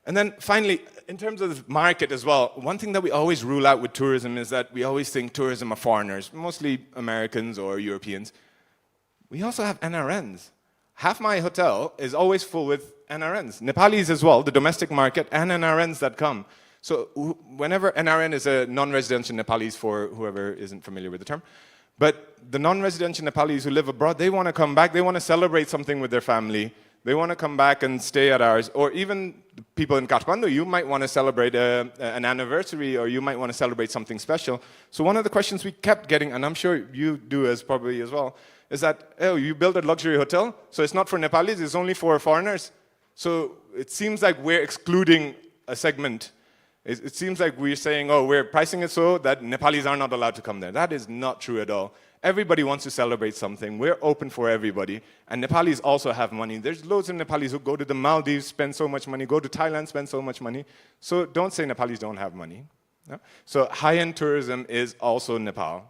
And then finally, in terms of the market as well, one thing that we always rule out with tourism is that we always think tourism are foreigners, mostly Americans or Europeans. We also have NRNs. Half my hotel is always full with NRNs. Nepalis as well, the domestic market, and NRNs that come. So whenever NRN is a non-residential Nepalis, for whoever isn't familiar with the term, but the non-residential Nepalis who live abroad, they want to come back, they want to celebrate something with their family, they want to come back and stay at ours, or even people in Kathmandu, you might want to celebrate an anniversary, or you might want to celebrate something special. So one of the questions we kept getting, and I'm sure you do as probably as well, is that, oh, you build a luxury hotel, so it's not for Nepalis, it's only for foreigners. So it seems like we're excluding a segment. It seems like we're saying, oh, we're pricing it so that Nepalis are not allowed to come there. That is not true at all. Everybody wants to celebrate something. We're open for everybody. And Nepalis also have money. There's loads of Nepalis who go to the Maldives, spend so much money, go to Thailand, spend so much money. So don't say Nepalis don't have money. No? So high-end tourism is also Nepal.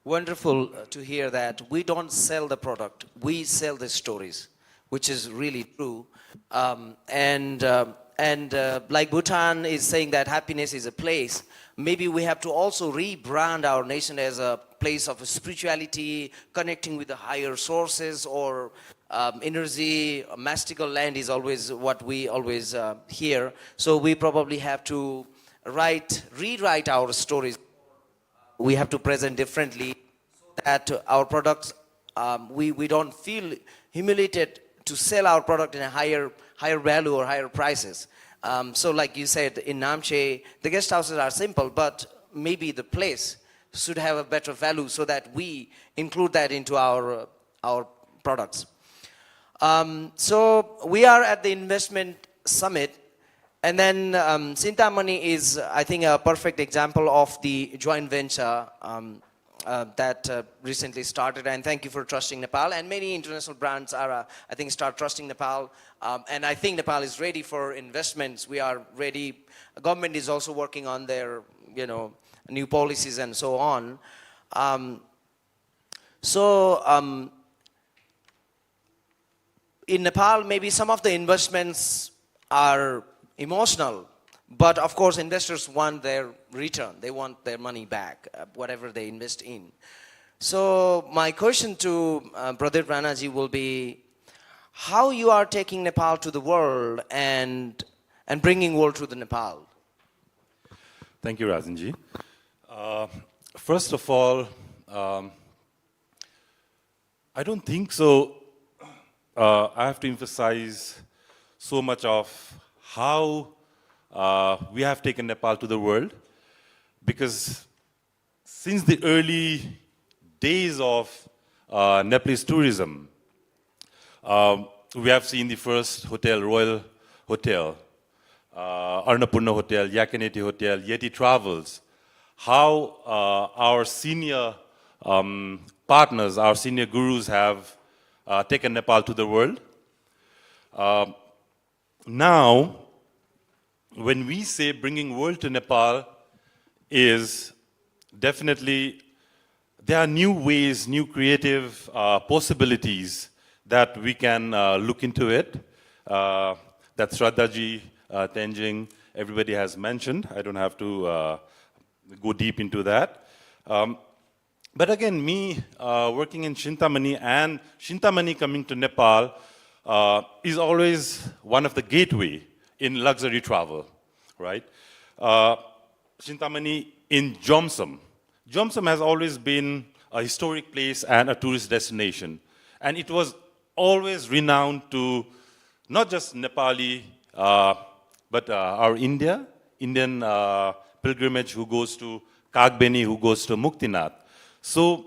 Wonderful to hear that. We don't sell the product, we sell the stories, which is really true. Like Bhutan is saying that happiness is a place, maybe we have to also rebrand our nation as a place of spirituality, connecting with the higher sources, or energy. Mystical land is always what we always hear. So we probably have to rewrite our stories. We have to present differently so that our products, we don't feel humiliated to sell our product in a higher value or higher prices. So like you said, in Namche, the guest houses are simple, but maybe the place should have a better value so that we include that into our products. So we are at the investment summit, and then Sintamani is, I think, a perfect example of the joint venture that recently started, and thank you for trusting Nepal. And many international brands are, I think, start trusting Nepal, and I think Nepal is ready for investments. We are ready. The government is also working on their, new policies and so on. In Nepal, maybe some of the investments are emotional, but of course investors want their return. They want their money back, whatever they invest in. So my question to Pradeep Ranaji will be, how you are taking Nepal to the world and bringing world to the Nepal? Thank you, Rajanji. First of all, I don't think so. I have to emphasize so much of how we have taken Nepal to the world, because since the early days of Nepalese tourism, we have seen the first hotel, Royal Hotel, Annapurna Hotel, Yakaneti Hotel, Yeti Travels, how our senior partners, our senior gurus have taken Nepal to the world. Now, when we say bringing world to Nepal, is definitely there are new ways, new creative possibilities that we can look into it. That Shraddhaji, Tenjing, everybody has mentioned. I don't have to go deep into that. But again, me working in Chintamani and Chintamani coming to Nepal is always one of the gateway in luxury travel, right? Chintamani in Jomsom. Jomsom has always been a historic place and a tourist destination. And it was always renowned to not just Nepali, but our Indian pilgrimage who goes to Kagbeni, who goes to Muktinath. So,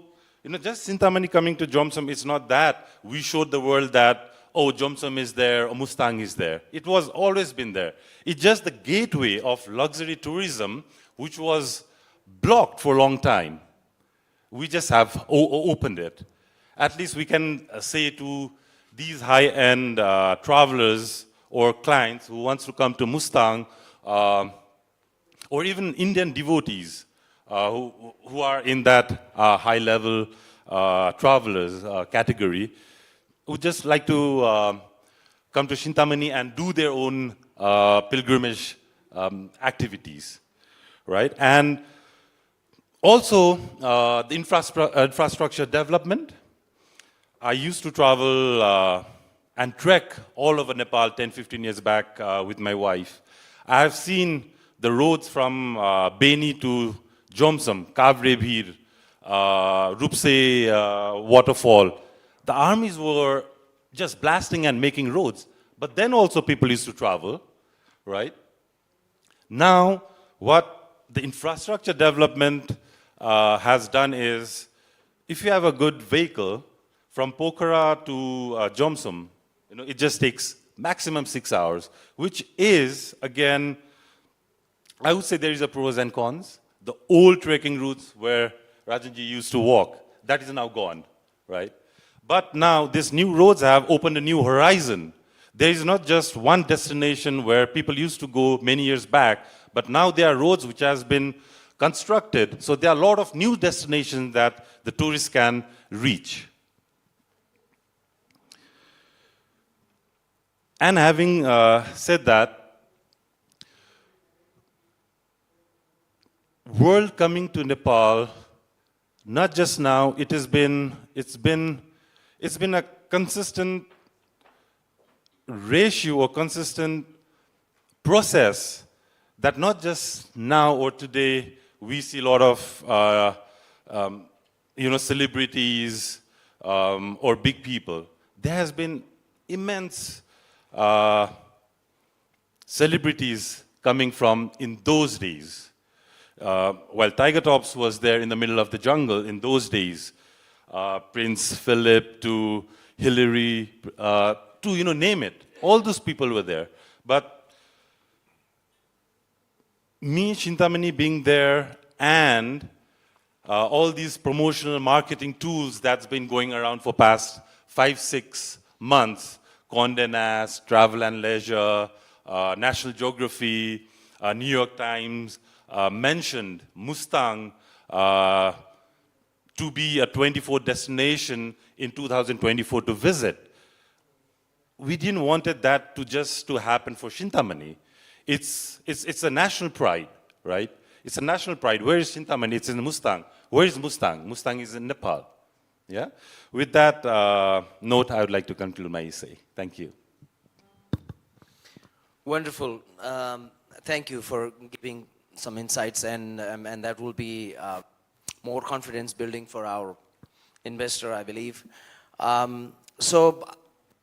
just Chintamani coming to Jomsom, it's not that we showed the world that, oh, Jomsom is there, or Mustang is there. It was always been there. It's just the gateway of luxury tourism, which was blocked for a long time. We just have opened it. At least we can say to these high-end travelers or clients who wants to come to Mustang, or even Indian devotees who are in that high-level travelers category, would just like to come to Chintamani and do their own pilgrimage activities, right? And also the infrastructure development. I used to travel and trek all over Nepal 10, 15 years back with my wife. I have seen the roads from Beni to Jomsam, Kavrebhir, Rupse waterfall. The armies were just blasting and making roads. But then also people used to travel, right? Now, what the infrastructure development has done is, if you have a good vehicle, from Pokhara to Jomsum, it just takes maximum 6 hours, which is, again, I would say there is a pros and cons. The old trekking routes where Rajanji used to walk, that is now gone, right? But now these new roads have opened a new horizon. There is not just one destination where people used to go many years back, but now there are roads which has been constructed. So there are a lot of new destinations that the tourists can reach. And having said that, world coming to Nepal, not just now, it's been a consistent ratio or consistent process that not just now or today we see a lot of celebrities or big people. There has been immense celebrities coming from in those days. While Tiger Tops was there in the middle of the jungle in those days, Prince Philip to Hillary to name it, all those people were there. But me, Chintamani, being there, and all these promotional marketing tools that's been going around for past 5-6 months, Condé Nast, Travel and Leisure, National Geography, New York Times, mentioned Mustang to be a 24 destination in 2024 to visit. We didn't want that to happen for Chintamani. It's a national pride, right? It's a national pride. Where is Chintamani? It's in Mustang. Where is Mustang? Mustang is in Nepal. Yeah. With that note, I would like to conclude my essay. Thank you. Wonderful. Thank you for giving some insights, and that will be more confidence building for our investor, I believe. So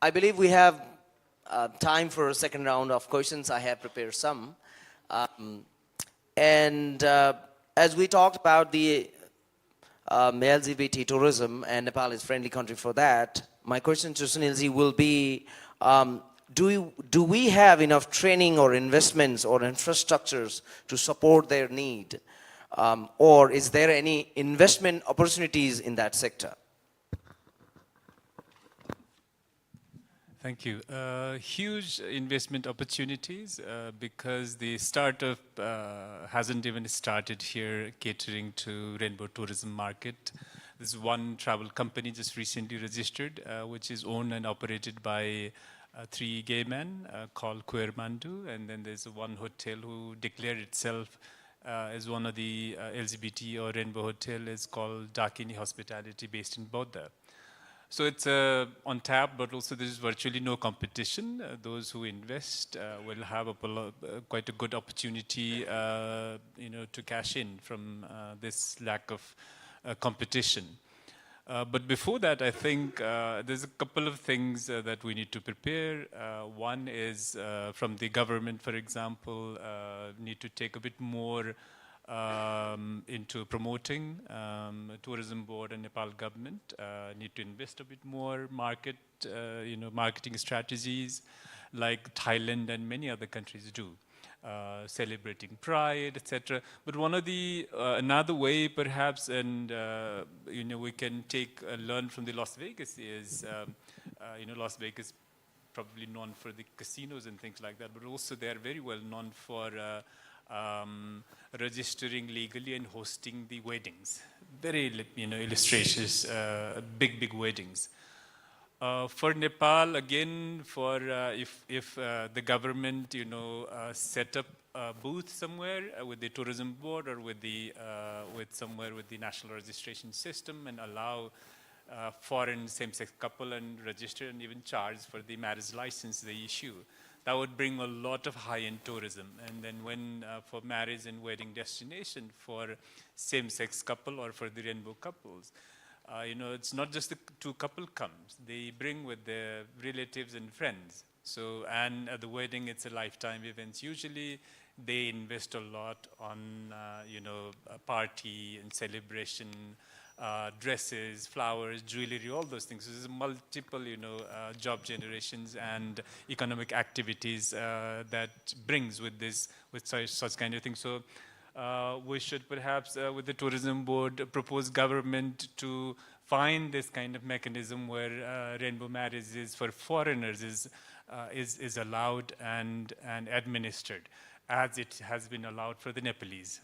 I believe we have time for a second round of questions. I have prepared some. As we talked about the LGBT tourism, and Nepal is a friendly country for that, my question to Sunilji will be, do we have enough training or investments or infrastructures to support their need? Or is there any investment opportunities in that sector? Thank you. Huge investment opportunities because the startup hasn't even started here catering to rainbow tourism market. There's one travel company just recently registered, which is owned and operated by 3 gay men called Queer Mandu, and then there's one hotel who declared itself as one of the LGBT or rainbow hotel is called Dakini Hospitality based in Bodha. So it's on tap, but also there's virtually no competition. Those who invest will have quite a good opportunity, to cash in from this lack of competition. But before that, I think there's a couple of things that we need to prepare. One is from the government, for example, need to take a bit more into promoting. Tourism board and Nepal government need to invest a bit more marketing strategies like Thailand and many other countries do. Celebrating pride, etc. But one of the another way, perhaps, and we can learn from the Las Vegas is, Las Vegas probably known for the casinos and things like that, but also they are very well known for registering legally and hosting the weddings. Very, illustrations, big weddings. For Nepal, again, for if the government, set up a booth somewhere with the tourism board or with the somewhere with the national registration system and allow foreign same-sex couple and register and even charge for the marriage license they issue. That would bring a lot of high-end tourism. And then when for marriage and wedding destination for same-sex couple or for the rainbow couples, it's not just the two couple comes. They bring with their relatives and friends. So, and at the wedding, it's a lifetime event. Usually, they invest a lot on, a party and celebration, dresses, flowers, jewelry, all those things. So there's multiple, job generations and economic activities that brings with this, with such kind of things. So we should perhaps, with the tourism board, propose government to find this kind of mechanism where rainbow marriages for foreigners is allowed and administered, as it has been allowed for the Nepalese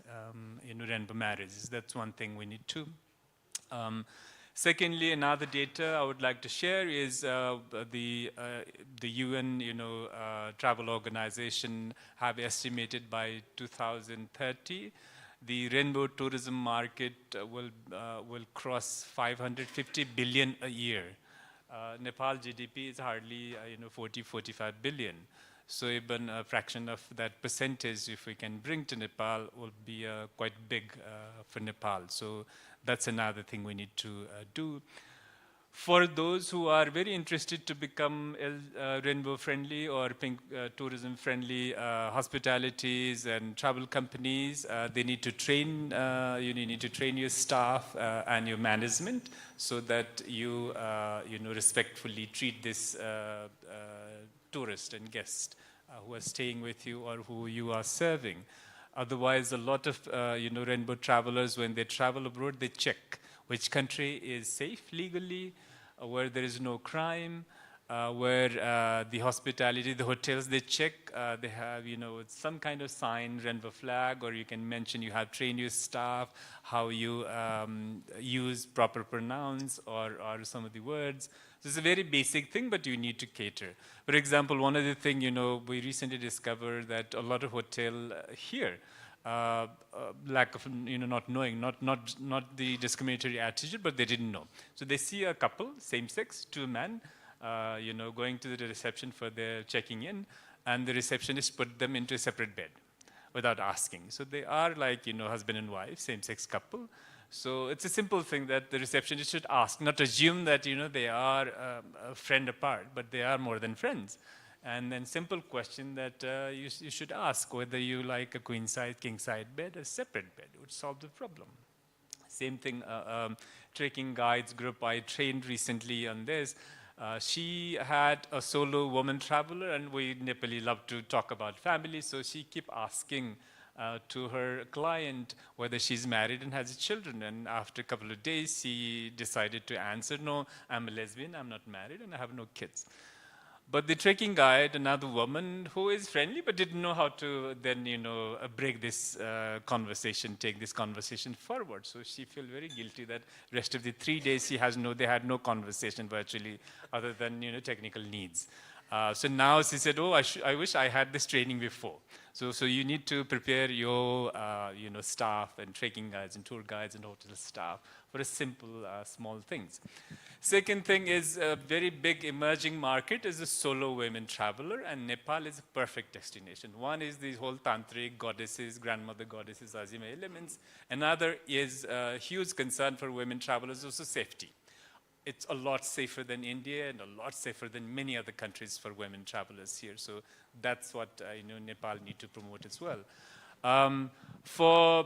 rainbow marriages. That's one thing we need to. Secondly, another data I would like to share is the UN, travel organization have estimated by 2030, the rainbow tourism market will cross 550 billion a year. Nepal GDP is hardly 40-45 billion. So even a fraction of that percentage, if we can bring to Nepal, will be quite big for Nepal. So that's another thing we need to do. For those who are very interested to become rainbow friendly or pink tourism friendly hospitalities and travel companies, they need to train, you need to train your staff and your management so that you, respectfully treat this tourist and guest who are staying with you or who you are serving. Otherwise, a lot of rainbow travelers, when they travel abroad, they check which country is safe legally, where there is no crime, where the hospitality, the hotels they check, they have some kind of sign, rainbow flag, or you can mention you have trained your staff, how you use proper pronouns or some of the words. This is a very basic thing, but you need to cater. For example, one of the things, we recently discovered that a lot of hotel here, lack of, not knowing, not the discriminatory attitude, but they didn't know. So they see a couple, same sex, two men, going to the reception for their checking in, and the receptionist put them into a separate bed without asking. So they are like, husband and wife, same sex couple. So it's a simple thing that the receptionist should ask, not assume that they are a friend apart, but they are more than friends. And then simple question that you should ask whether you like a queen size, king size bed, a separate bed would solve the problem. Same thing, trekking guides group I trained recently on this. She had a solo woman traveler, and we Nepali love to talk about family, so she kept asking to her client whether she's married and has children. And after a couple of days, she decided to answer, no, I'm a lesbian, I'm not married, and I have no kids. But the trekking guide, another woman who is friendly but didn't know how to then, break this conversation, take this conversation forward. So she felt very guilty that rest of the 3 days they had no conversation virtually other than, technical needs. So now she said, oh, I wish I had this training before. So you need to prepare your, staff and trekking guides and tour guides and hotel staff for a simple, small things. Second thing is a very big emerging market is the solo women traveler, and Nepal is a perfect destination. One is these whole tantric goddesses, grandmother goddesses, Azima elements. Another is a huge concern for women travelers, also safety. It's a lot safer than India and a lot safer than many other countries for women travelers here. So that's what Nepal need to promote as well. For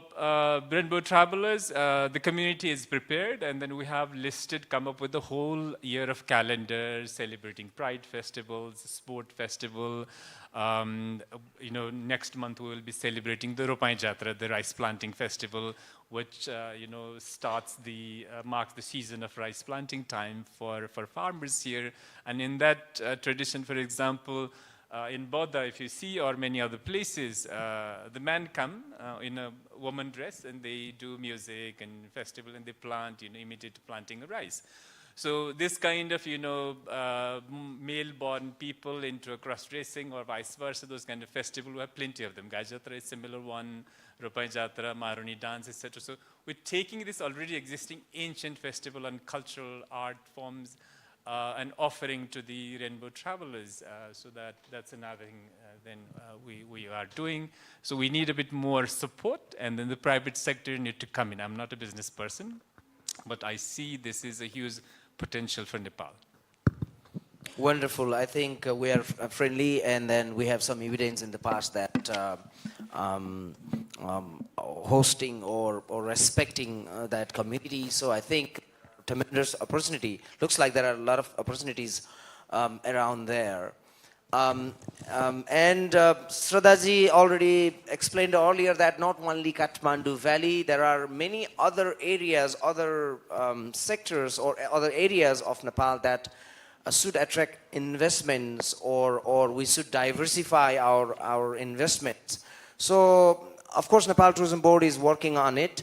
rainbow travelers, the community is prepared, and then we have come up with a whole year of calendar celebrating pride festivals, sport festival. Next month we will be celebrating the Ropai Jatra, the rice planting festival, which marks the season of rice planting time for farmers here. And in that tradition, for example, in Bodha, if you see, or many other places, the men come in a woman dress and they do music and festival and they plant, imitate planting rice. So this kind of, male-born people into a cross-dressing or vice versa, those kind of festivals, we have plenty of them. Gai Jatra is a similar one, Ropai Jatra, Maroni dance, etc. So we're taking this already existing ancient festival and cultural art forms and offering to the rainbow travelers. So that's another thing we are doing. So we need a bit more support, and then the private sector need to come in. I'm not a business person, but I see this is a huge potential for Nepal. Wonderful. I think we are friendly, and then we have some evidence in the past that hosting or respecting that community. So I think tremendous opportunity. Looks like there are a lot of opportunities around there. And Shraddhaji already explained earlier that not only Kathmandu Valley, there are many other areas, other sectors or other areas of Nepal that should attract investments, or we should diversify our investments. So, of course, Nepal Tourism Board is working on it.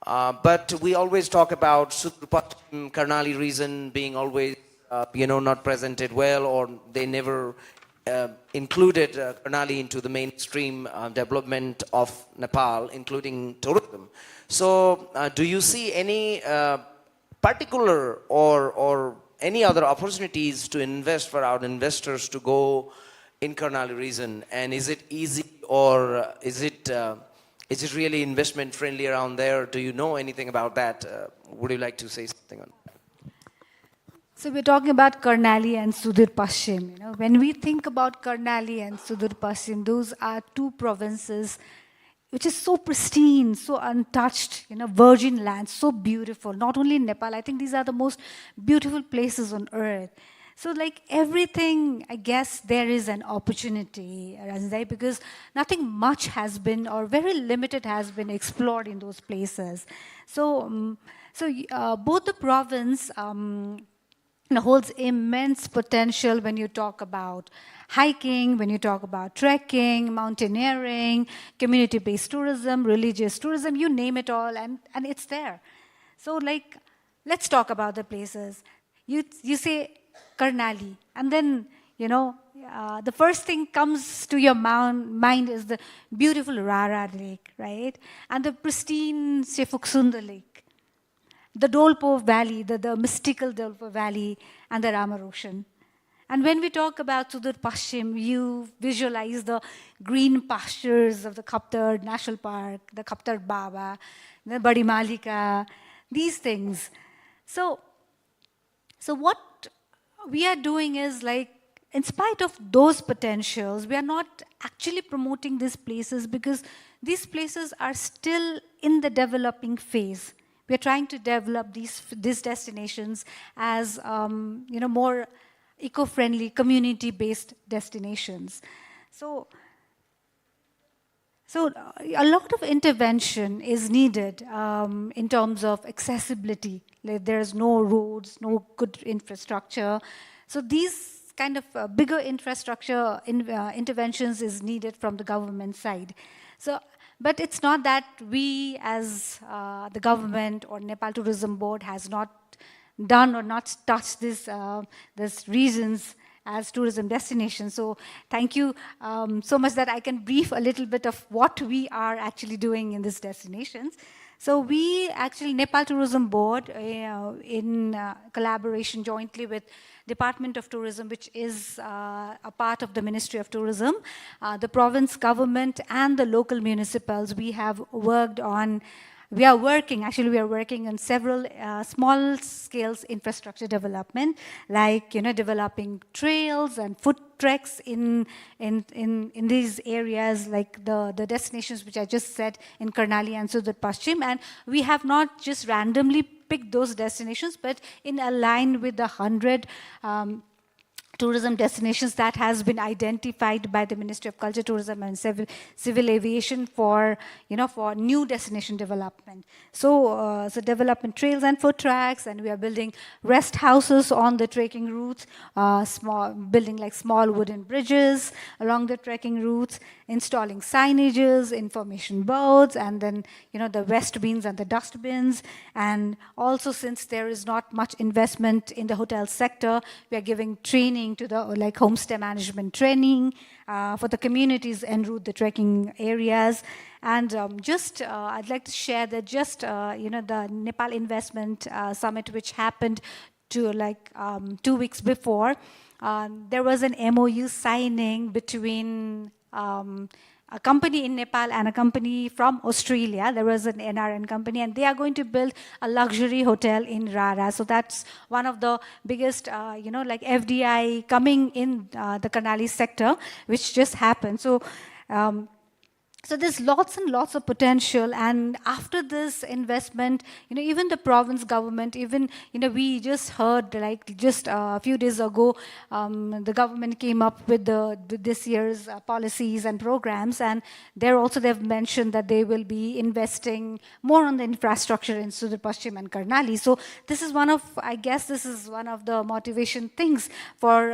But we always talk about Sudur-Paschim, Karnali region being always, not presented well, or they never included Karnali into the mainstream development of Nepal, including tourism. So, do you see any particular or any other opportunities to invest for our investors to go in Karnali region? And is it easy, or is it really investment friendly around there? Do you know anything about that? Would you like to say something on that? So we're talking about Karnali and Sudur-Paschim. When we think about Karnali and Sudur-Paschim, those are two provinces which is so pristine, so untouched, virgin land, so beautiful. Not only in Nepal, I think these are the most beautiful places on earth. So like everything, I guess there is an opportunity, Ranjay, because nothing much has been, or very limited has been explored in those places. So, both the province holds immense potential when you talk about hiking, when you talk about trekking, mountaineering, community-based tourism, religious tourism, you name it all, and it's there. So like, let's talk about the places. You say Karnali, and then, the first thing comes to your mind is the beautiful Rara Lake, right? And the pristine Sefuksunda Lake, the Dolpo Valley, the mystical Dolpo Valley, and the Ramar Ocean. And when we talk about Sudur-Paschim, you visualize the green pastures of the Kaptar National Park, the Kaptar Baba, the Badi Malika, these things. So what we are doing is, like, in spite of those potentials, we are not actually promoting these places because these places are still in the developing phase. We are trying to develop these destinations as more eco-friendly, community-based destinations. So a lot of intervention is needed in terms of accessibility. Like, there's no roads, no good infrastructure. So these kind of bigger infrastructure interventions is needed from the government side. So, but it's not that we as the government or Nepal Tourism Board has not done or not touched this regions as tourism destinations. So thank you so much that I can brief a little bit of what we are actually doing in these destinations. So we actually, Nepal Tourism Board, in collaboration jointly with Department of Tourism, which is a part of the Ministry of Tourism, the province government and the local municipals, we are working on several small-scale infrastructure development, like developing trails and foot treks in these areas, like the destinations which I just said in Karnali and Sudur-Paschim. And we have not just randomly picked those destinations, but in line with the 100 tourism destinations that has been identified by the Ministry of Culture, Tourism and Civil Aviation for, for new destination development. So, so development trails and foot tracks, and we are building rest houses on the trekking routes, building like small wooden bridges along the trekking routes, installing signages, information boards, and then, the waste bins and the dust bins. And also, since there is not much investment in the hotel sector, we are giving training to the homestay management training for the communities en route the trekking areas. And I'd like to share that the Nepal Investment Summit, which happened 2 weeks before, there was an MOU signing between a company in Nepal and a company from Australia. There was an NRN company, and they are going to build a luxury hotel in Rara. So that's one of the biggest, FDI coming in the Karnali sector, which just happened. So, so there's lots and lots of potential, and after this investment, even the province government, even, we just heard just a few days ago, the government came up with this year's policies and programs, and they've mentioned that they will be investing more on the infrastructure in Sudur Paschim and Karnali. So this is one of the motivation things for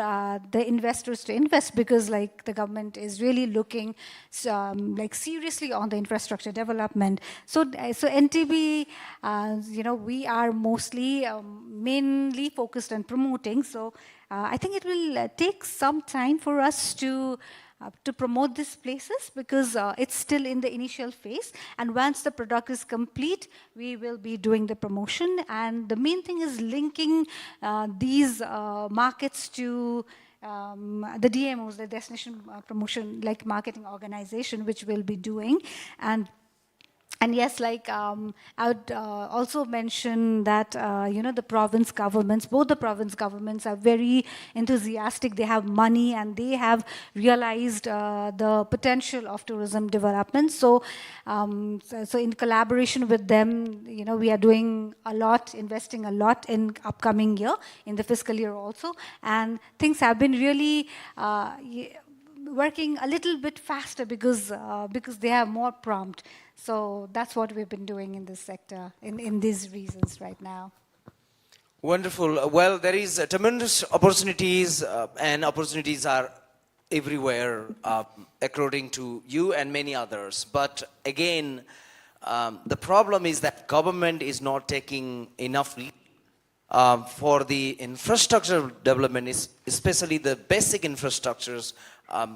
the investors to invest, because the government is really looking seriously on the infrastructure development. So NTB, we are mainly focused on promoting. So I think it will take some time for us to promote these places, because it's still in the initial phase. And once the product is complete, we will be doing the promotion. And the main thing is linking these markets to the DMOs, the Destination Promotion Marketing Organization, which we'll be doing. And yes, I would also mention that, the province governments, both the province governments are very enthusiastic. They have money, and they have realized the potential of tourism development. So, so in collaboration with them, we are doing a lot, investing a lot in upcoming year, in the fiscal year also. And things have been really working a little bit faster, because they are more prompt. So that's what we've been doing in this sector, in these reasons right now. Wonderful. Well, there is tremendous opportunities, and opportunities are everywhere, according to you and many others. But again, the problem is that government is not taking enough lead for the infrastructure development, especially the basic infrastructures,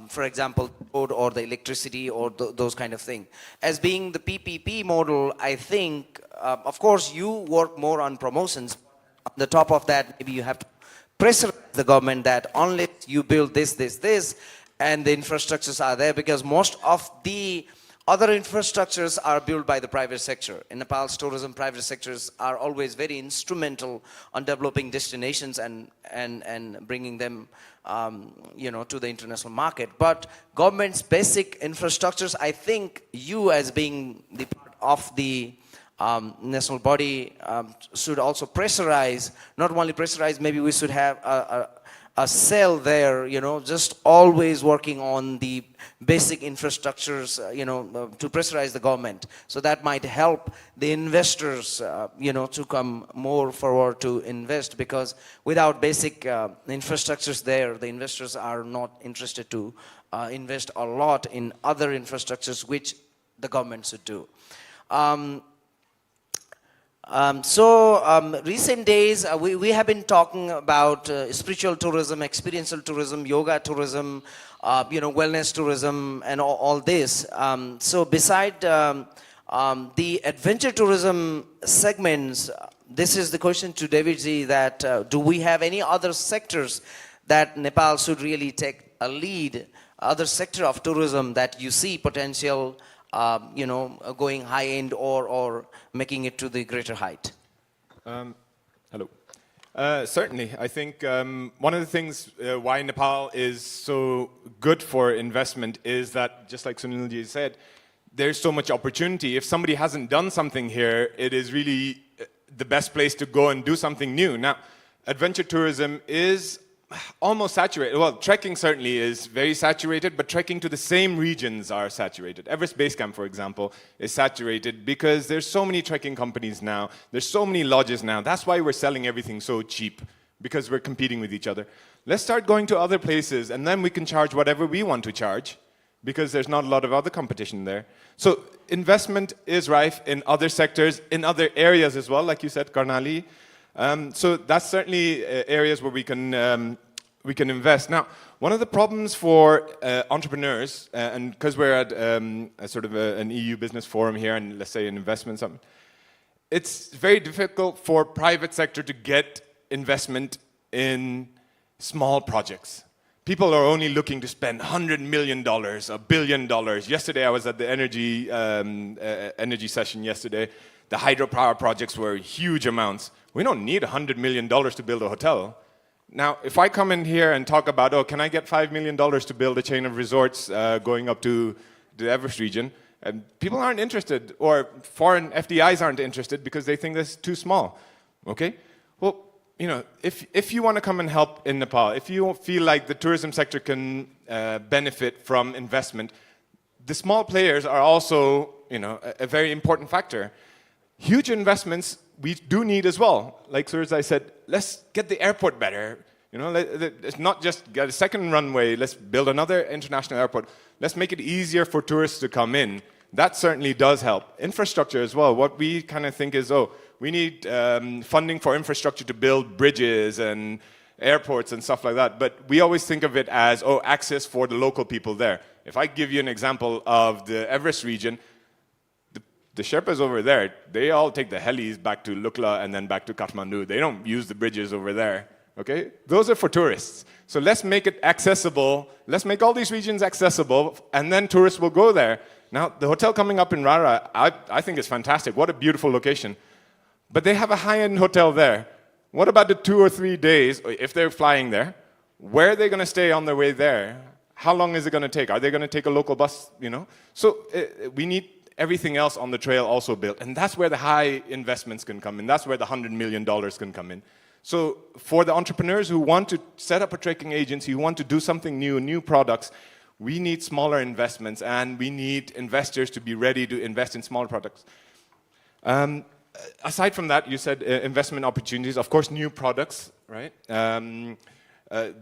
for example, road or the electricity or those kind of thing. As being the PPP model, I think, of course, you work more on promotions. On the top of that, maybe you have to pressure the government that unless you build this, and the infrastructures are there, because most of the other infrastructures are built by the private sector. In Nepal's tourism, private sectors are always very instrumental on developing destinations and bringing them, to the international market. But government's basic infrastructures, I think you, as being the part of the national body, should also pressurize. Not only pressurize, maybe we should have a cell there, just always working on the basic infrastructures, to pressurize the government. So that might help the investors, to come more forward to invest, because without basic infrastructures there, the investors are not interested to invest a lot in other infrastructures, which the government should do. Recent days, we have been talking about spiritual tourism, experiential tourism, yoga tourism, wellness tourism, and all this. So beside the adventure tourism segments, this is the question to Davidji, that do we have any other sectors that Nepal should really take a lead, other sector of tourism that you see potential, going high end or making it to the greater height? Hello. Certainly. I think one of the things why Nepal is so good for investment is that, just like Sunilji said, there's so much opportunity. If somebody hasn't done something here, it is really the best place to go and do something new. Now, adventure tourism is almost saturated. Well, trekking certainly is very saturated, but trekking to the same regions are saturated. Everest Base Camp, for example, is saturated because there's so many trekking companies now. There's so many lodges now. That's why we're selling everything so cheap, because we're competing with each other. Let's start going to other places, and then we can charge whatever we want to charge, because there's not a lot of other competition there. So investment is rife in other sectors, in other areas as well, like you said, Karnali. So that's certainly areas where we can invest. Now, one of the problems for entrepreneurs, and because we're at a sort of an EU business forum here, and let's say an investment something, it's very difficult for private sector to get investment in small projects. People are only looking to spend $100 million, $1 billion. Yesterday, I was at the energy session yesterday. The hydropower projects were huge amounts. We don't need $100 million to build a hotel. Now, if I come in here and talk about, oh, can I get $5 million to build a chain of resorts going up to the Everest region, and people aren't interested, or foreign FDIs aren't interested because they think that's too small. Okay? Well, you know, if you want to come and help in Nepal, if you feel like the tourism sector can benefit from investment, the small players are also, you know, a very important factor. Huge investments we do need as well. Like Surzai said, let's get the airport better. You know, it's not just get a second runway, let's build another international airport. Let's make it easier for tourists to come in. That certainly does help. Infrastructure as well. What we kind of think is, oh, we need funding for infrastructure to build bridges and airports and stuff like that. But we always think of it as, oh, access for the local people there. If I give you an example of the Everest region, the Sherpas over there, they all take the helis back to Lukla and then back to Kathmandu. They don't use the bridges over there. Okay? Those are for tourists. So let's make it accessible. Let's make all these regions accessible, and then tourists will go there. Now, the hotel coming up in Rara, I think is fantastic. What a beautiful location. But they have a high-end hotel there. What about the 2 or 3 days, if they're flying there? Where are they going to stay on their way there? How long is it going to take? Are they going to take a local bus, you know? So we need everything else on the trail also built. And that's where the high investments can come in. That's where the $100 million can come in. So for the entrepreneurs who want to set up a trekking agency, who want to do something new products, we need smaller investments, and we need investors to be ready to invest in smaller products. Aside from that, you said investment opportunities, of course, new products, right?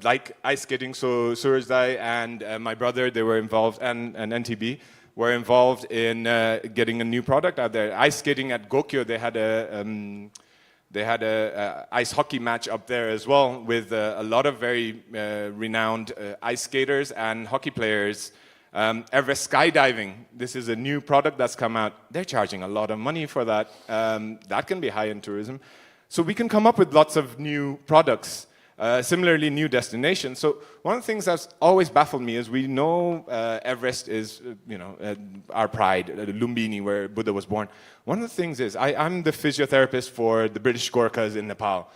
Like ice skating, so Surzai and my brother, they were involved, and NTB, were involved in getting a new product out there. Ice skating at Gokyo, they had a ice hockey match up there as well with a lot of very renowned ice skaters and hockey players. Everest skydiving, this is a new product that's come out. They're charging a lot of money for that. That can be high-end tourism. So we can come up with lots of new products. Similarly, new destinations. So one of the things that's always baffled me is we know Everest is, our pride, Lumbini, where Buddha was born. One of the things is, I'm the physiotherapist for the British Gorkhas in Nepal.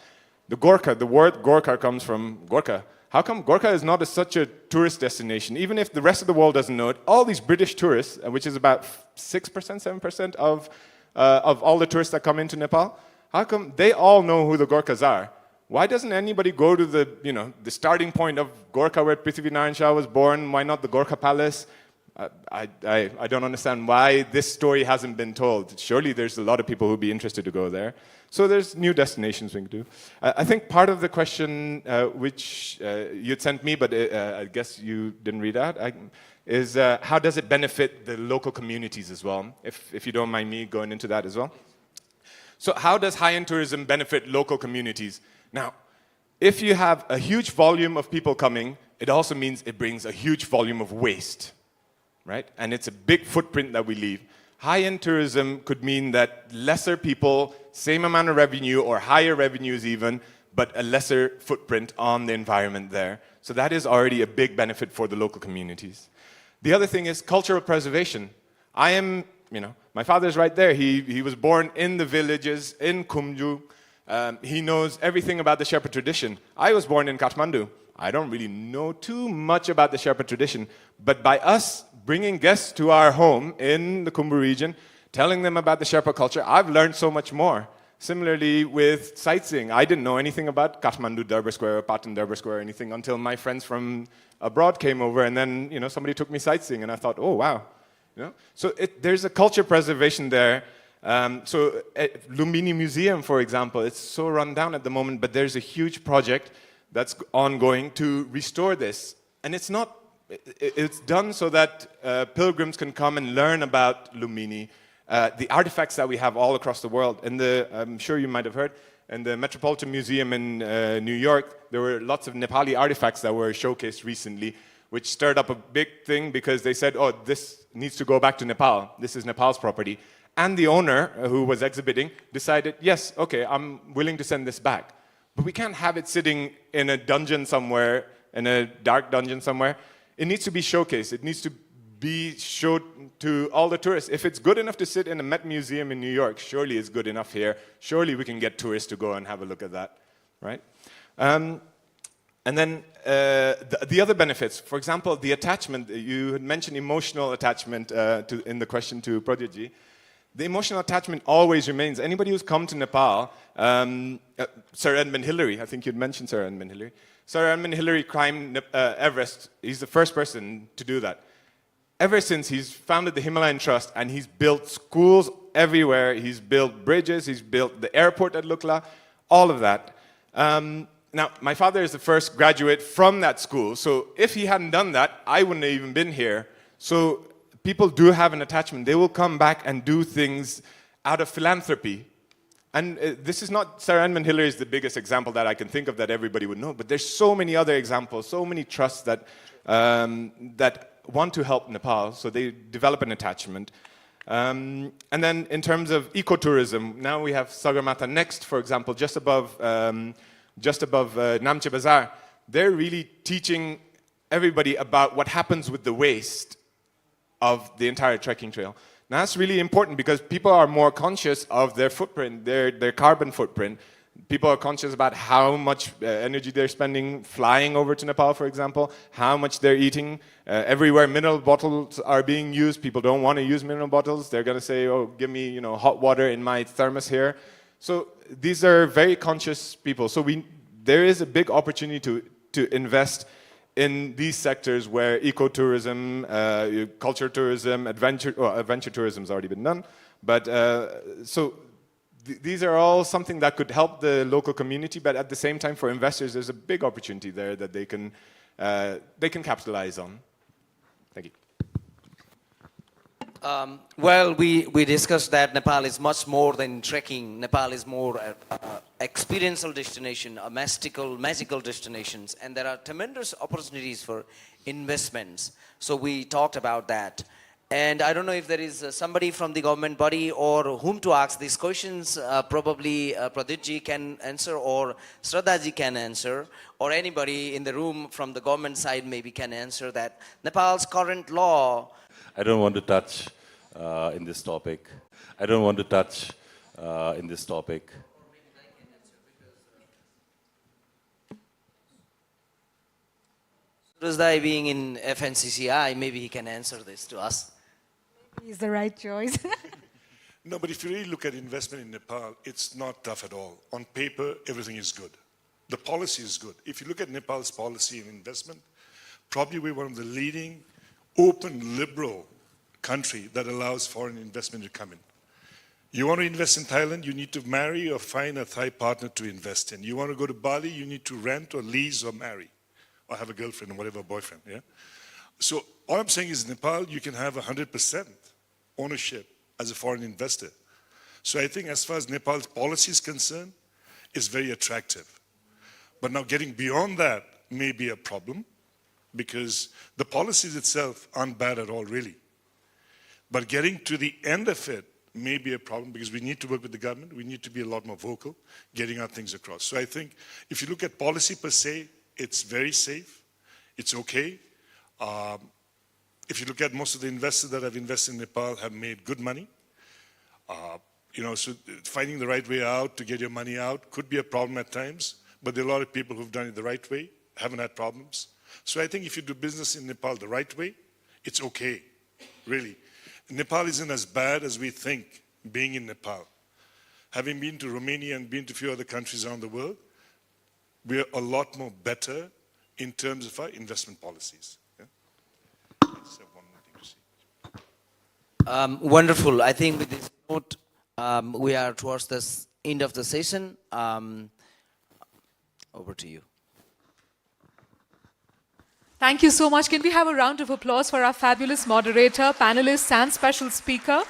The word Gorkha comes from Gorkha. How come Gorkha is not such a tourist destination? Even if the rest of the world doesn't know it, all these British tourists, which is about 6%, 7% of all the tourists that come into Nepal, how come they all know who the Gorkhas are? Why doesn't anybody go to the starting point of Gorkha where Prithvi Narayan Shah was born? Why not the Gorkha Palace? I don't understand why this story hasn't been told. Surely there's a lot of people who'd be interested to go there. So there's new destinations we can do. I think part of the question which you'd sent me, but I guess you didn't read out, is how does it benefit the local communities as well? If you don't mind me going into that as well. So how does high-end tourism benefit local communities? Now, if you have a huge volume of people coming, it also means it brings a huge volume of waste, right? And it's a big footprint that we leave. High-end tourism could mean that lesser people, same amount of revenue or higher revenues even, but a lesser footprint on the environment there. So that is already a big benefit for the local communities. The other thing is cultural preservation. My father's right there. He was born in the villages in Kumju. He knows everything about the Sherpa tradition. I was born in Kathmandu. I don't really know too much about the Sherpa tradition, but by us bringing guests to our home in the Khumbu region, telling them about the Sherpa culture, I've learned so much more. Similarly with sightseeing, I didn't know anything about Kathmandu Durbar Square or Patan Durbar Square or anything until my friends from abroad came over, and then somebody took me sightseeing, and I thought, oh wow, So there's a culture preservation there. So at Lumbini Museum, for example, it's so run down at the moment, but there's a huge project that's ongoing to restore this, and it's done so that pilgrims can come and learn about Lumbini, the artifacts that we have all across the world. And I'm sure you might have heard, in the Metropolitan Museum in New York, there were lots of Nepali artifacts that were showcased recently, which stirred up a big thing because they said, oh, this needs to go back to Nepal. This is Nepal's property. And the owner, who was exhibiting, decided, yes, okay, I'm willing to send this back. But we can't have it sitting in a dungeon somewhere, in a dark dungeon somewhere. It needs to be showcased. It needs to be showed to all the tourists. If it's good enough to sit in a Met Museum in New York, surely it's good enough here. Surely we can get tourists to go and have a look at that, right? And then the other benefits, for example, the attachment. You had mentioned emotional attachment in the question to Praditji. The emotional attachment always remains. Anybody who's come to Nepal, Sir Edmund Hillary, I think you'd mentioned Sir Edmund Hillary. Sir Edmund Hillary climbed Everest. He's the first person to do that. Ever since, he's founded the Himalayan Trust, and he's built schools everywhere. He's built bridges. He's built the airport at Lukla, all of that. Now, my father is the first graduate from that school, so if he hadn't done that, I wouldn't have even been here. So people do have an attachment. They will come back and do things out of philanthropy. And this is not, Sir Edmund Hillary is the biggest example that I can think of that everybody would know, but there's so many other examples, so many trusts that, that want to help Nepal, so they develop an attachment. And then in terms of ecotourism, now we have Sagarmatha next, for example, just above Namche Bazaar. They're really teaching everybody about what happens with the waste of the entire trekking trail. Now that's really important because people are more conscious of their footprint, their carbon footprint. People are conscious about how much energy they're spending flying over to Nepal, for example, how much they're eating. Everywhere mineral bottles are being used, people don't want to use mineral bottles. They're going to say, oh, give me hot water in my thermos here. So these are very conscious people. So there is a big opportunity to invest in these sectors where ecotourism, culture tourism, adventure tourism has already been done. But these are all something that could help the local community, but at the same time for investors there's a big opportunity there that they can capitalize on. Thank you. Well, we discussed that Nepal is much more than trekking. Nepal is more experiential destination, a magical destinations, and there are tremendous opportunities for investments. So we talked about that. And I don't know if there is somebody from the government body or whom to ask these questions. Probably Praditji can answer, or Shraddhaji can answer, or anybody in the room from the government side maybe can answer that. Nepal's current law. I don't want to touch in this topic. I don't want to touch in this topic. Shraddhaji being in FNCCI, maybe he can answer this to us. He's the right choice. No, but if you really look at investment in Nepal, it's not tough at all. On paper, everything is good. The policy is good. If you look at Nepal's policy in investment, probably we're one of the leading open, liberal country that allows foreign investment to come in. You want to invest in Thailand, you need to marry or find a Thai partner to invest in. You want to go to Bali, you need to rent or lease or marry, or have a girlfriend or whatever, boyfriend, yeah? So all I'm saying is Nepal, you can have 100% ownership as a foreign investor. So I think as far as Nepal's policy is concerned, it's very attractive. But now getting beyond that may be a problem because the policies itself aren't bad at all, really. But getting to the end of it may be a problem because we need to work with the government. We need to be a lot more vocal, getting our things across. So I think if you look at policy per se, it's very safe. It's okay. If you look at most of the investors that have invested in Nepal have made good money. So finding the right way out to get your money out could be a problem at times, but there are a lot of people who've done it the right way, haven't had problems. So I think if you do business in Nepal the right way, it's okay, really. Nepal isn't as bad as we think being in Nepal. Having been to Romania and been to a few other countries around the world, we're a lot more better in terms of our investment policies. Yeah? I just have one more thing to say. Wonderful. I think with this note, we are towards the end of the session. Over to you. Thank you so much. Can we have a round of applause for our fabulous moderator, panelists, and special speaker?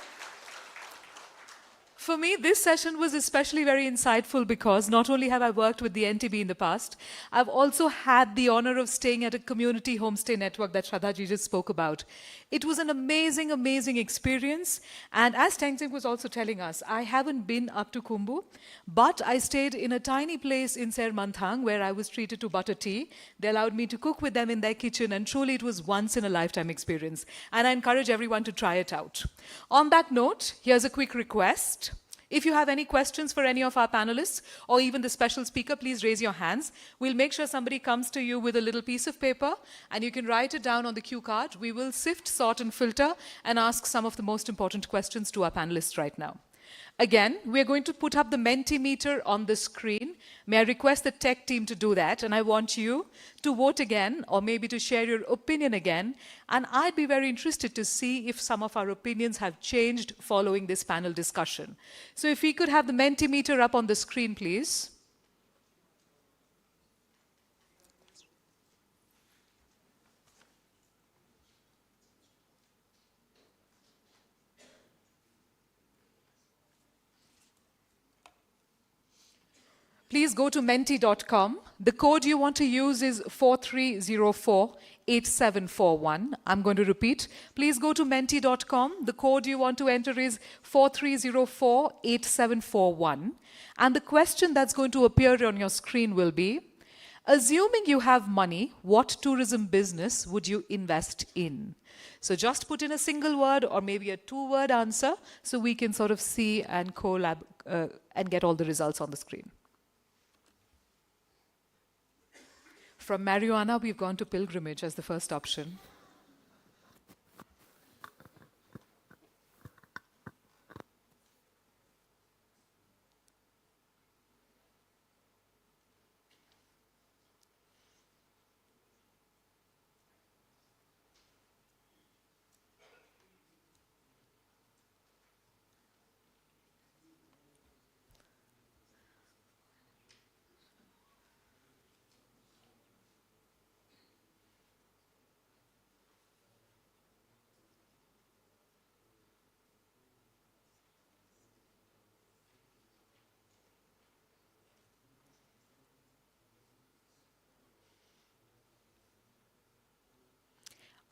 For me, this session was especially very insightful because not only have I worked with the NTB in the past, I've also had the honor of staying at a community homestay network that Shraddhaji just spoke about. It was an amazing, amazing experience. And as Tenzing was also telling us, I haven't been up to Khumbu, but I stayed in a tiny place in Ser Manthang where I was treated to butter tea. They allowed me to cook with them in their kitchen, and truly it was once in a lifetime experience. And I encourage everyone to try it out. On that note, here's a quick request. If you have any questions for any of our panelists or even the special speaker, please raise your hands. We'll make sure somebody comes to you with a little piece of paper and you can write it down on the cue card. We will sift, sort, and filter and ask some of the most important questions to our panelists right now. Again, we're going to put up the Mentimeter on the screen. May I request the tech team to do that? And I want you to vote again, or maybe to share your opinion again. And I'd be very interested to see if some of our opinions have changed following this panel discussion. So if we could have the Mentimeter up on the screen, please. Please go to menti.com. The code you want to use is 4304-8741. I'm going to repeat. Please go to menti.com. The code you want to enter is 4304-8741. And the question that's going to appear on your screen will be, assuming you have money, what tourism business would you invest in? So just put in a single word or maybe a two-word answer so we can sort of see and collab and get all the results on the screen. From marijuana, we've gone to pilgrimage as the first option.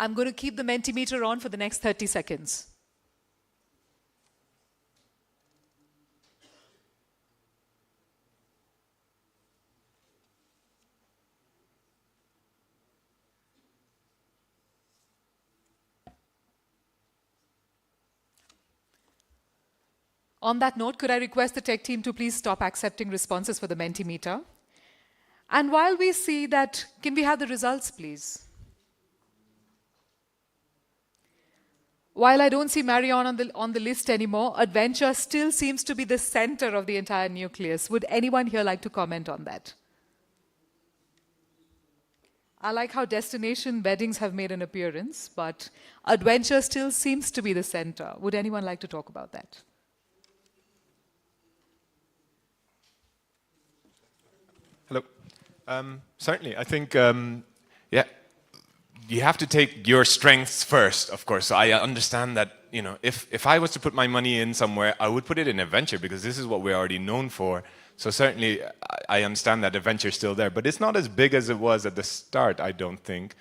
I'm going to keep the Mentimeter on for the next 30 seconds. On that note, could I request the tech team to please stop accepting responses for the Mentimeter? And while we see that, can we have the results, please? While I don't see Marion on the list anymore, adventure still seems to be the center of the entire nucleus. Would anyone here like to comment on that? I like how destination weddings have made an appearance, but adventure still seems to be the center. Would anyone like to talk about that? Hello. Certainly, I think, yeah, you have to take your strengths first, of course. So I understand that, you know, if I was to put my money in somewhere, I would put it in adventure because this is what we're already known for. So certainly, I understand that adventure is still there, but it's not as big as it was at the start, I don't think.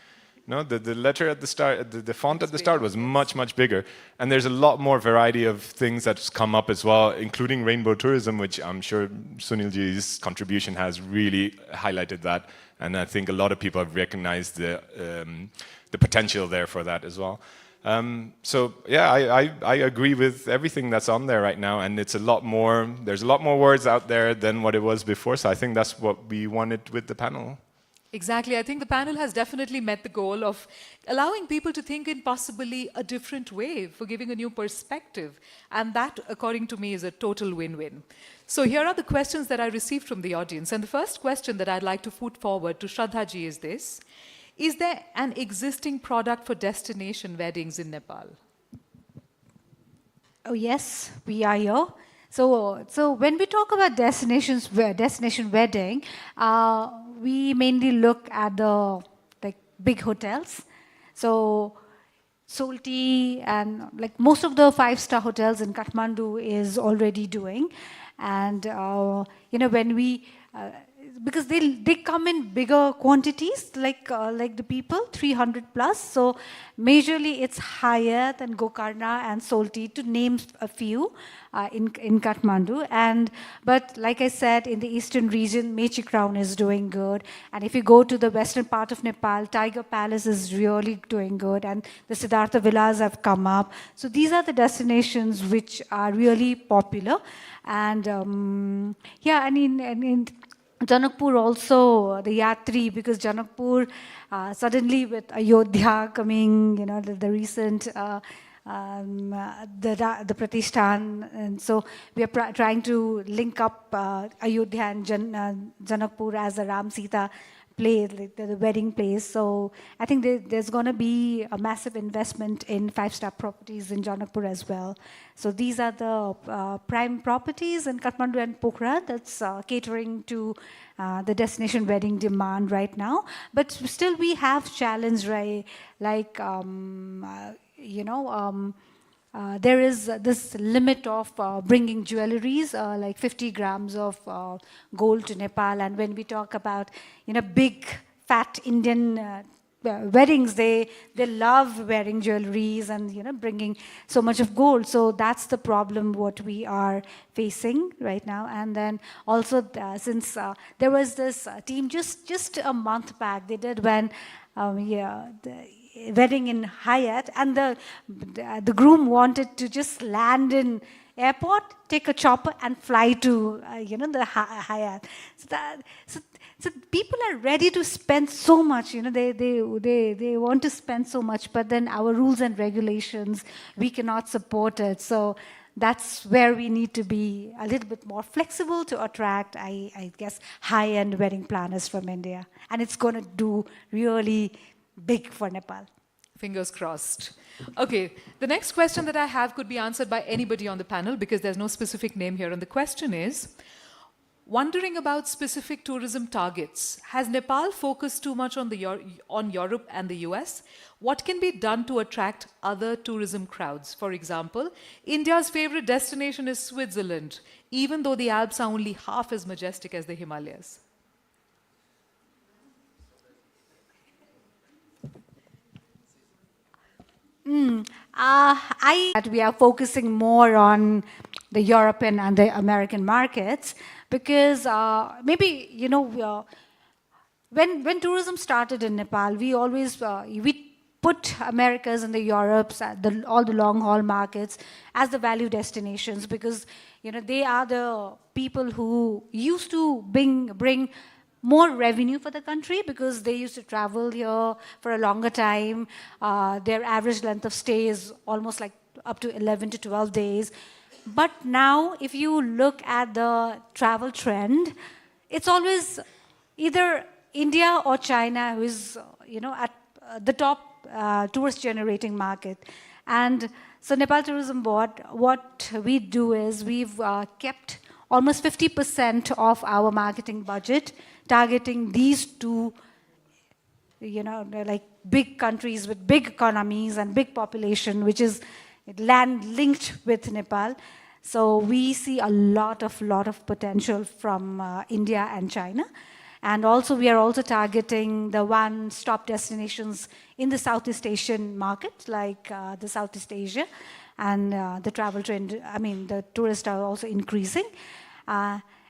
No, the letter at the start, the font at the start was much, much bigger. And there's a lot more variety of things that's come up as well, including rainbow tourism, which I'm sure Sunilji's contribution has really highlighted that. And I think a lot of people have recognized the potential there for that as well. So yeah, I agree with everything that's on there right now. And it's a lot more, there's a lot more words out there than what it was before. So I think that's what we wanted with the panel. Exactly. I think the panel has definitely met the goal of allowing people to think in possibly a different way, for giving a new perspective. And that, according to me, is a total win-win. So here are the questions that I received from the audience. And the first question that I'd like to put forward to Shraddha ji is this: is there an existing product for destination weddings in Nepal? Oh yes, we are here. So when we talk about destination wedding, we mainly look at the like big hotels. So Solti and like most of the five-star hotels in Kathmandu is already doing, and when we because they come in bigger quantities like the people 300 plus, so majorly it's higher than Gokarna and Solti, to name a few in Kathmandu. And but like I said, in the eastern region, Mechi Crown is doing good, and if you go to the western part of Nepal, Tiger Palace is really doing good, and the Siddhartha Villas have come up. So these are the destinations which are really popular. And in Janakpur also, the Yatri, because Janakpur suddenly with Ayodhya coming, the recent the Pratishthan, and so we are trying to link up Ayodhya and Janakpur as a Ram Sita place, like the wedding place. So I think there's going to be a massive investment in five-star properties in Janakpur as well. So these are the prime properties in Kathmandu and Pokhara that's catering to the destination wedding demand right now. But still we have challenge, right? Like, there is this limit of bringing jewelries, like 50 grams of gold to Nepal. And when we talk about, big fat Indian weddings, they love wearing jewelries and, bringing so much of gold. So that's the problem what we are facing right now. And then also since there was this team just a month back, they did when, the wedding in Hyatt, and the groom wanted to just land in airport, take a chopper, and fly to the Hyatt. So people are ready to spend so much. They want to spend so much, but then our rules and regulations, we cannot support it. So that's where we need to be a little bit more flexible to attract, I guess, high-end wedding planners from India, and it's going to do really big for Nepal. Fingers crossed. Okay, the next question that I have could be answered by anybody on the panel because there's no specific name here. And the question is, wondering about specific tourism targets. Has Nepal focused too much on Europe and the US? What can be done to attract other tourism crowds? For example, India's favorite destination is Switzerland, even though the Alps are only half as majestic as the Himalayas. We are focusing more on the European and the American markets because maybe when tourism started in Nepal, we always we put Americas and the Europes, all the long haul markets as the value destinations because they are the people who used to bring more revenue for the country because they used to travel here for a longer time. Their average length of stay is almost like up to 11 to 12 days. But now, if you look at the travel trend, it's always either India or China who is, at the top tourist generating market. And so Nepal Tourism Board, what we do is we've kept almost 50% of our marketing budget targeting these two, like big countries with big economies and big population, which is land linked with Nepal. So we see a lot of potential from India and China. And also we are also targeting the one-stop destinations in the Southeast Asian market, like the Southeast Asia. And the travel trend, the tourists are also increasing.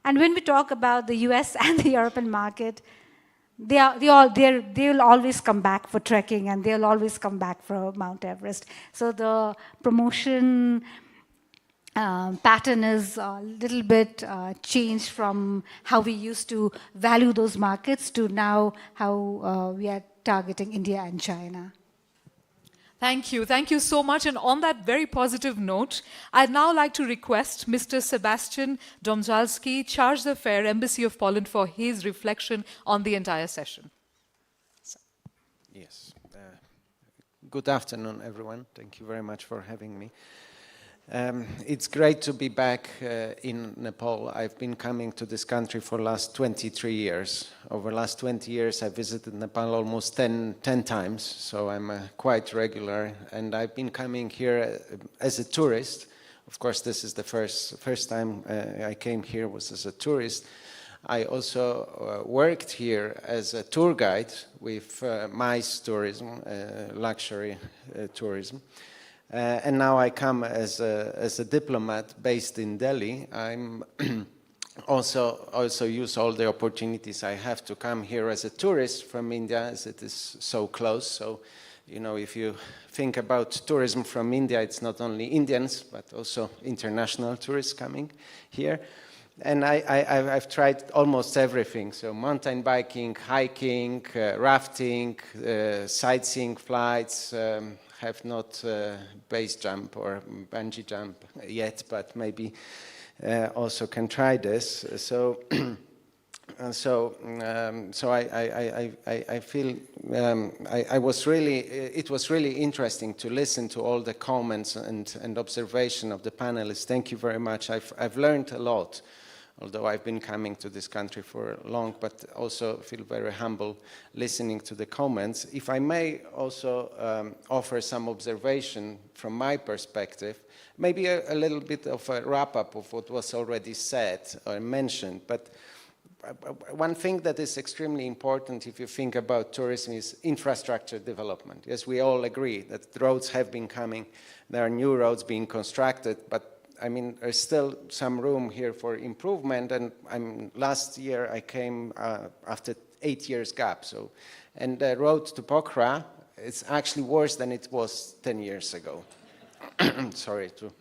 And when we talk about the US and the European market, they'll always come back for trekking and they'll always come back for Mount Everest. So the promotion pattern is a little bit changed from how we used to value those markets to now how we are targeting India and China. Thank you. Thank you so much. And on that very positive note, I'd now like to request Mr. Sebastian Domzalski, Charge d'Affaires, Embassy of Poland, for his reflection on the entire session. Yes. Good afternoon, everyone. Thank you very much for having me. It's great to be back in Nepal. I've been coming to this country for the last 23 years. Over the last 20 years, I visited Nepal almost 10 times, so I'm quite regular. And I've been coming here as a tourist. Of course, this is the first time I came here was as a tourist. I also worked here as a tour guide with MICE tourism, luxury tourism. And now I come as a diplomat based in Delhi. I'm also use all the opportunities I have to come here as a tourist from India, as it is so close. So, you know, if you think about tourism from India, it's not only Indians, but also international tourists coming here. And I've tried almost everything. So mountain biking, hiking, rafting, sightseeing flights, have not base jump or bungee jump yet, but maybe also can try this. So, I feel it was really interesting to listen to all the comments and observation of the panelists. Thank you very much. I've learned a lot, although I've been coming to this country for long, but also feel very humble listening to the comments. If I may also offer some observation from my perspective, maybe a little bit of a wrap-up of what was already said or mentioned, but one thing that is extremely important if you think about tourism is infrastructure development. Yes, we all agree that roads have been coming, there are new roads being constructed, but I mean, there's still some room here for improvement, and last year I came after 8 years gap. So, and the road to Pokhara is actually worse than it was 10 years ago. Sorry to,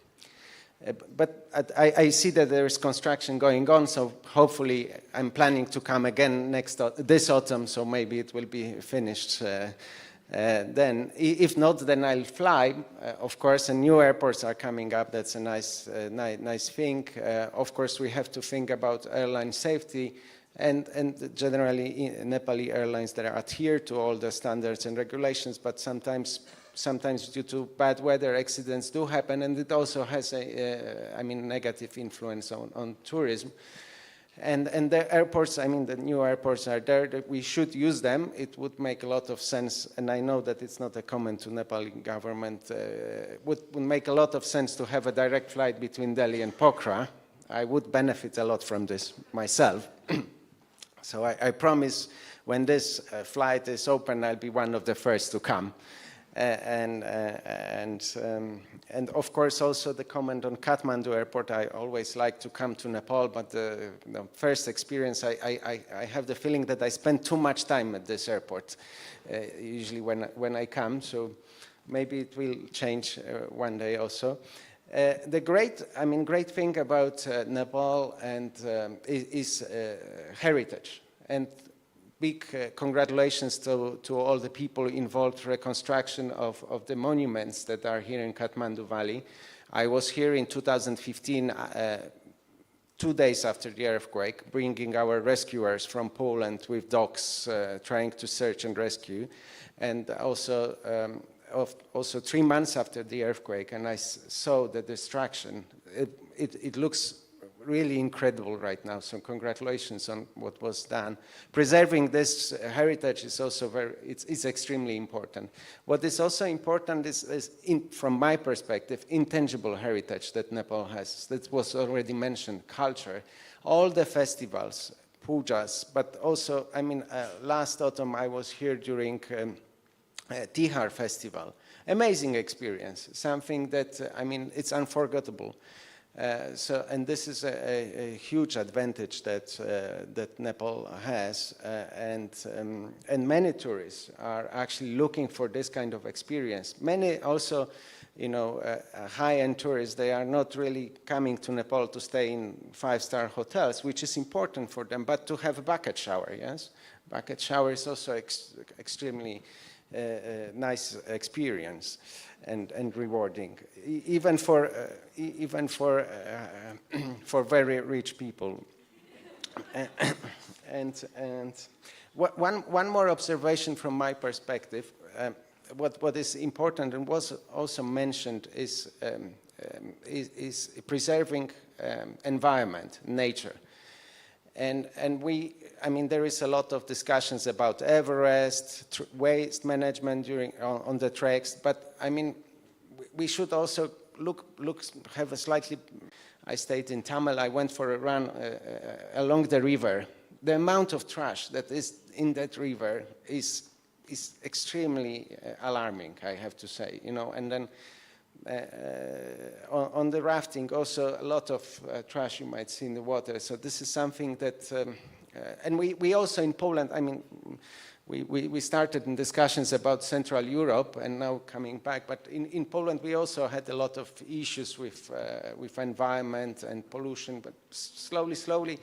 but I see that there is construction going on. So hopefully, I'm planning to come again this autumn. So maybe it will be finished. Then, if not, then I'll fly. Of course, and new airports are coming up. That's a nice thing. Of course, we have to think about airline safety and generally Nepali airlines that adhere to all the standards and regulations, but sometimes due to bad weather, accidents do happen, and it also has a negative influence on tourism. And the airports, I mean, the new airports are there, that we should use them. It would make a lot of sense, and I know that it's not a comment to Nepali government. Would make a lot of sense to have a direct flight between Delhi and Pokhara. I would benefit a lot from this myself. So I promise when this flight is open, I'll be one of the first to come. And of course also the comment on Kathmandu airport. I always like to come to Nepal, but the first experience, I have the feeling that I spend too much time at this airport, usually when I come. So maybe it will change one day also. The great thing about Nepal and is heritage. And big congratulations to all the people involved in reconstruction of the monuments that are here in Kathmandu Valley. I was here in 2015, 2 days after the earthquake, bringing our rescuers from Poland with dogs, trying to search and rescue. And also 3 months after the earthquake, and I saw the destruction. It looks really incredible right now, so congratulations on what was done. Preserving this heritage is also it's extremely important. What is also important is from my perspective, intangible heritage that Nepal has. That was already mentioned, culture, all the festivals, pujas, but also, last autumn I was here during Tihar festival. Amazing experience, something that, it's unforgettable. And this is a huge advantage that Nepal has, and many tourists are actually looking for this kind of experience. Many also high-end tourists, they are not really coming to Nepal to stay in 5-star hotels, which is important for them, but to have a bucket shower, yes? Bucket shower is also extremely nice experience and rewarding, even for very rich people. And one more observation from my perspective. What is important and was also mentioned is preserving environment, nature. And there is a lot of discussions about Everest, waste management on the treks, but we should also have a slightly, I stayed in Tamil, I went for a run along the river. The amount of trash that is in that river is extremely alarming, I have to say, and then on the rafting also a lot of trash you might see in the water. So this is something that, and we also in Poland, we started in discussions about Central Europe and now coming back, but in Poland we also had a lot of issues with environment and pollution, but slowly,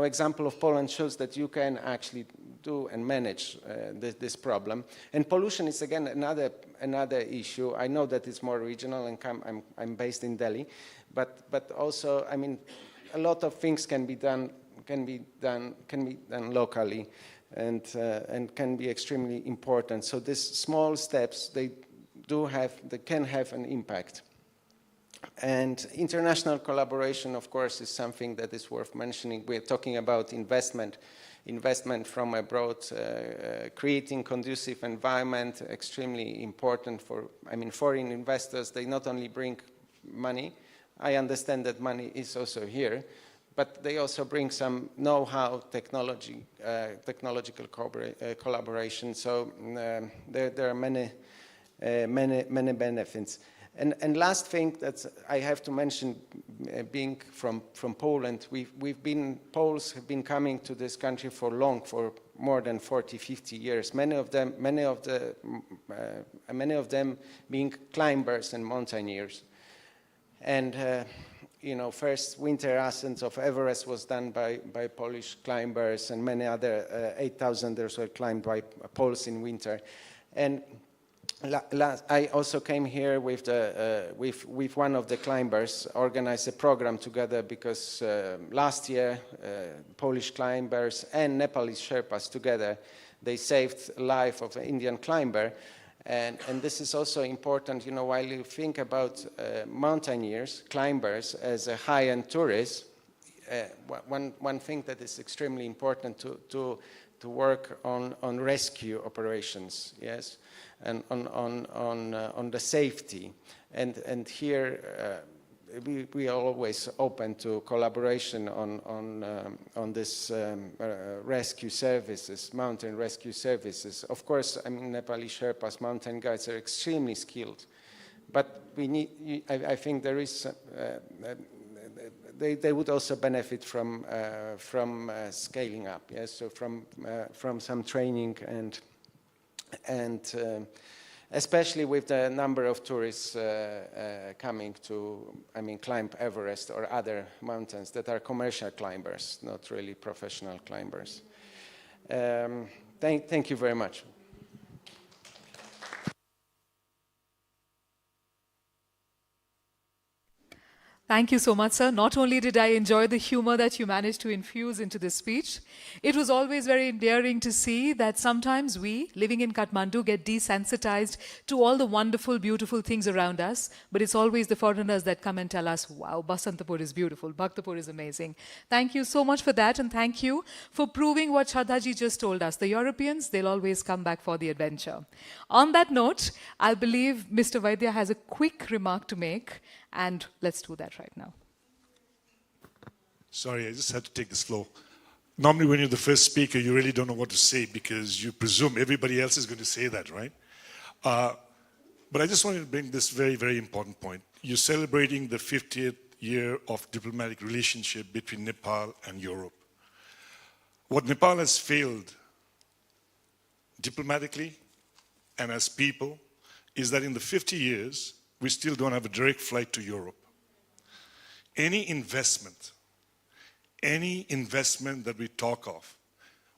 example of Poland shows that you can actually do and manage this problem. And pollution is again another issue. I know that it's more regional, and I'm based in Delhi, but also a lot of things can be done locally, and can be extremely important. So these small steps they can have an impact. And international collaboration, of course, is something that is worth mentioning. We're talking about investment from abroad, creating conducive environment, extremely important for, foreign investors. They not only bring money, I understand that money is also here, but they also bring some know-how, technological collaboration. So there are many benefits. And last thing that I have to mention, being from Poland, Poles have been coming to this country for more than 40-50 years. Many of them being climbers and mountaineers. And first winter ascent of Everest was done by Polish climbers, and many other 8,000ers were climbed by Poles in winter. And I also came here with one of the climbers, organized a program together, because last year Polish climbers and Nepalese Sherpas together, they saved the life of an Indian climber. And this is also important, while you think about mountaineers, climbers as a high-end tourist, one thing that is extremely important to work on rescue operations, yes, and on the safety, and here we are always open to collaboration on this rescue services, mountain rescue services. Of course, Nepali Sherpas, mountain guides are extremely skilled, but I think there is. They would also benefit from scaling up, yes. So from some training and especially with the number of tourists coming to, climb Everest or other mountains that are commercial climbers, not really professional climbers. Thank you very much. Thank you so much, sir. Not only did I enjoy the humor that you managed to infuse into this speech, it was always very endearing to see that sometimes we, living in Kathmandu, get desensitized to all the wonderful, beautiful things around us, but it's always the foreigners that come and tell us, wow, Basantapur is beautiful, Bhaktapur is amazing. Thank you so much for that, and thank you for proving what Shraddhaji just told us. The Europeans, they'll always come back for the adventure. On that note, I believe Mr. Vaidya has a quick remark to make, and let's do that right now. Sorry, I just had to take this floor. Normally when you're the first speaker, you really don't know what to say because you presume everybody else is going to say that, right? But I just wanted to bring this very, very important point. You're celebrating the 50th year of diplomatic relationship between Nepal and Europe. What Nepal has failed diplomatically and as people is that in the 50 years, we still don't have a direct flight to Europe. Any investment that we talk of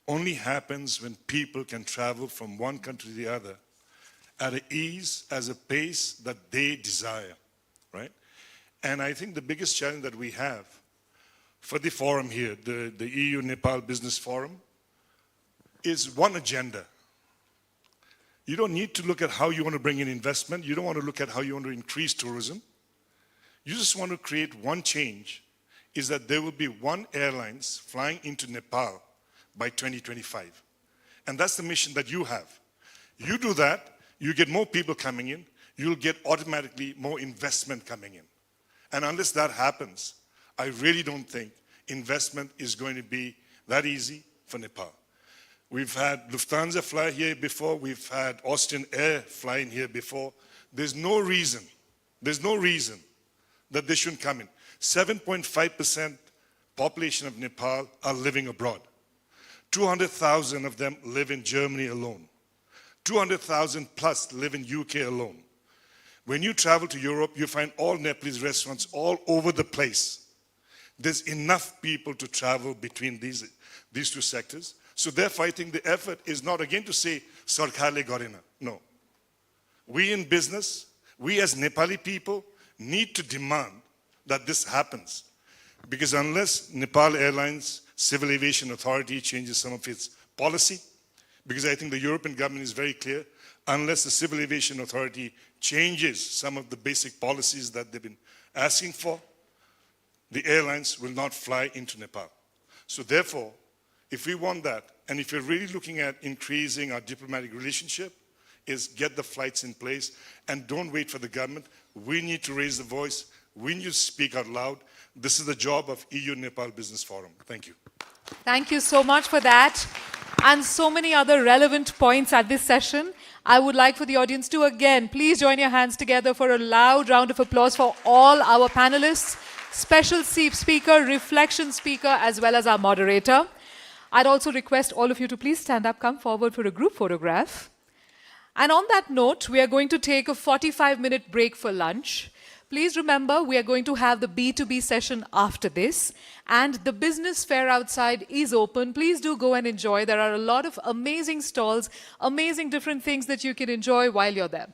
only happens when people can travel from one country to the other at an ease, as a pace that they desire, right? And I think the biggest challenge that we have for the forum here, the EU-Nepal Business Forum, is one agenda. You don't need to look at how you want to bring in investment. You don't want to look at how you want to increase tourism. You just want to create one change, is that there will be one airlines flying into Nepal by 2025. And that's the mission that you have. You do that, you get more people coming in, you'll get automatically more investment coming in. And unless that happens, I really don't think investment is going to be that easy for Nepal. We've had Lufthansa fly here before, we've had Austrian Air flying here before. There's no reason that they shouldn't come in. 7.5% population of Nepal are living abroad. 200,000 of them live in Germany alone. 200,000 plus live in UK alone. When you travel to Europe, you find all Nepalese restaurants all over the place. There's enough people to travel between these two sectors. So therefore, I think the effort is not again to say, Sarkarle garena. No. We in business, we as Nepali people need to demand that this happens. Because unless Nepal Airlines Civil Aviation Authority changes some of its policy, because I think the European government is very clear, unless the Civil Aviation Authority changes some of the basic policies that they've been asking for, the airlines will not fly into Nepal. So therefore, if we want that, and if we're really looking at increasing our diplomatic relationship, is get the flights in place and don't wait for the government. We need to raise the voice. We need to speak out loud. This is the job of EU-Nepal Business Forum. Thank you. Thank you so much for that. And so many other relevant points at this session. I would like for the audience to again, please join your hands together for a loud round of applause for all our panelists, special speaker, reflection speaker, as well as our moderator. I'd also request all of you to please stand up, come forward for a group photograph. And on that note, we are going to take a 45-minute break for lunch. Please remember, we are going to have the B2B session after this. And the business fair outside is open. Please do go and enjoy. There are a lot of amazing stalls, amazing different things that you can enjoy while you're there.